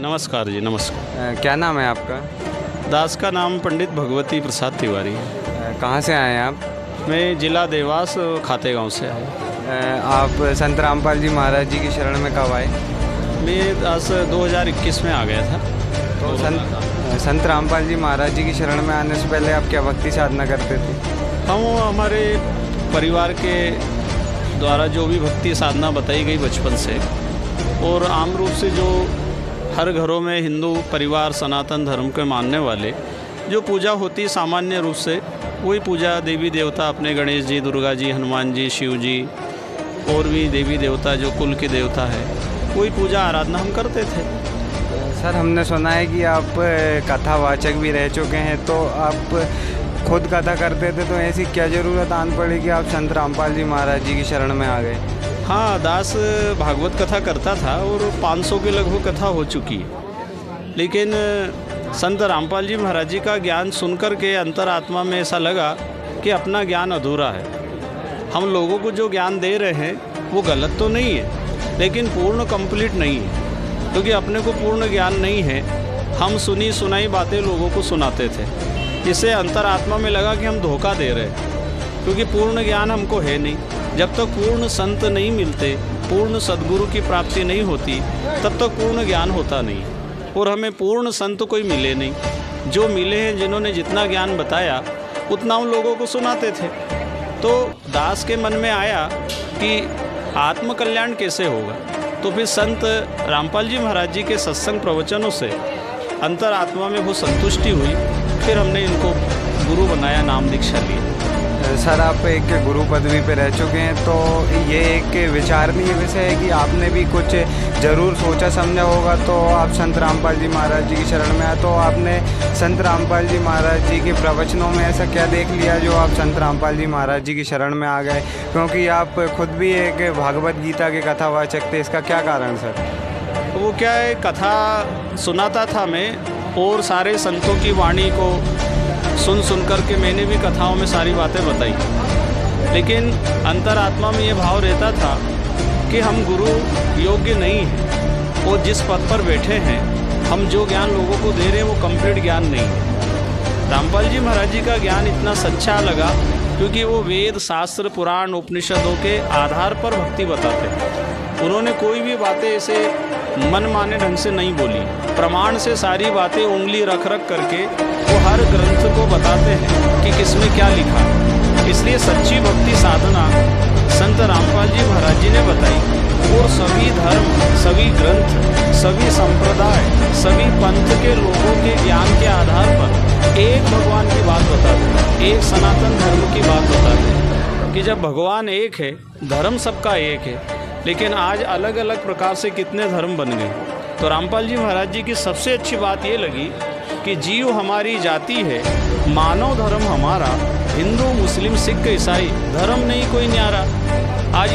नमस्कार जी, नमस्कार। क्या नाम है आपका? दास का नाम पंडित भगवती प्रसाद तिवारी है। कहाँ से आए हैं आप? मैं जिला देवास खातेगांव से आया। आप संत रामपाल जी महाराज जी की शरण में कब आए? मैं दास 2021 में आ गया था। तो संत रामपाल जी महाराज जी की शरण में आने से पहले आप क्या भक्ति साधना करते थे? हम हमारे परिवार के द्वारा जो भी भक्ति साधना बताई गई बचपन से, और आम रूप से जो हर घरों में हिंदू परिवार सनातन धर्म के मानने वाले जो पूजा होती सामान्य रूप से वही पूजा देवी देवता अपने गणेश जी, दुर्गा जी, हनुमान जी, शिव जी और भी देवी देवता जो कुल के देवता है वही पूजा आराधना हम करते थे। सर, हमने सुना है कि आप कथावाचक भी रह चुके हैं, तो आप खुद कथा करते थे, तो ऐसी क्या ज़रूरत आन पड़ी कि आप संत रामपाल जी महाराज जी की शरण में आ गए? हाँ, दास भागवत कथा करता था और 500 के लगभग कथा हो चुकी है, लेकिन संत रामपाल जी महाराज जी का ज्ञान सुनकर के अंतरात्मा में ऐसा लगा कि अपना ज्ञान अधूरा है। हम लोगों को जो ज्ञान दे रहे हैं वो गलत तो नहीं है, लेकिन पूर्ण कंप्लीट नहीं है, क्योंकि अपने को पूर्ण ज्ञान नहीं है। हम सुनी सुनाई बातें लोगों को सुनाते थे, इससे अंतरात्मा में लगा कि हम धोखा दे रहे हैं, क्योंकि पूर्ण ज्ञान हमको है नहीं। जब तक पूर्ण संत नहीं मिलते, पूर्ण सद्गुरु की प्राप्ति नहीं होती, तब तक पूर्ण ज्ञान होता नहीं। और हमें पूर्ण संत कोई मिले नहीं। जो मिले हैं, जिन्होंने जितना ज्ञान बताया उतना उन लोगों को सुनाते थे। तो दास के मन में आया कि आत्मकल्याण कैसे होगा। तो फिर संत रामपाल जी महाराज जी के सत्संग प्रवचनों से अंतरात्मा में वो संतुष्टि हुई। फिर हमने इनको गुरु बनाया, नाम दीक्षा ली। सर, आप एक गुरु पदवी पे रह चुके हैं, तो ये एक विचारणीय विषय है कि आपने भी कुछ ज़रूर सोचा समझा होगा, तो आप संत रामपाल जी महाराज जी की शरण में आए। तो आपने संत रामपाल जी महाराज जी के प्रवचनों में ऐसा क्या देख लिया जो आप संत रामपाल जी महाराज जी की शरण में आ गए? क्योंकि आप खुद भी एक भागवत गीता के कथावाचक थे, इसका क्या कारण सर? वो क्या है, कथा सुनाता था मैं, और सारे संतों की वाणी को सुन कर के मैंने भी कथाओं में सारी बातें बताई, लेकिन अंतरात्मा में ये भाव रहता था कि हम गुरु योग्य नहीं हैं, और जिस पद पर बैठे हैं हम जो ज्ञान लोगों को दे रहे हैं वो कंप्लीट ज्ञान नहीं है। रामपाल जी महाराज जी का ज्ञान इतना सच्चा लगा क्योंकि वो वेद शास्त्र पुराण उपनिषदों के आधार पर भक्ति बताते हैं। उन्होंने कोई भी बातें ऐसे मन माने ढंग से नहीं बोली, प्रमाण से सारी बातें उंगली रख करके वो हर ग्रंथ को बताते हैं कि किसमें क्या लिखा है। इसलिए सच्ची भक्ति साधना संत रामपाल जी महाराज जी ने बताई, और सभी धर्म, सभी ग्रंथ, सभी संप्रदाय, सभी पंथ के लोगों के ज्ञान के आधार पर एक भगवान की बात बताते हैं, एक सनातन धर्म की बात बताते हैं कि जब भगवान एक है, धर्म सबका एक है, लेकिन आज अलग अलग प्रकार से कितने धर्म बन गए। तो रामपाल जी महाराज जी की सबसे अच्छी बात ये लगी कि जीव हमारी जाति है, मानव धर्म हमारा, हिंदू मुस्लिम सिख ईसाई धर्म नहीं कोई न्यारा। आज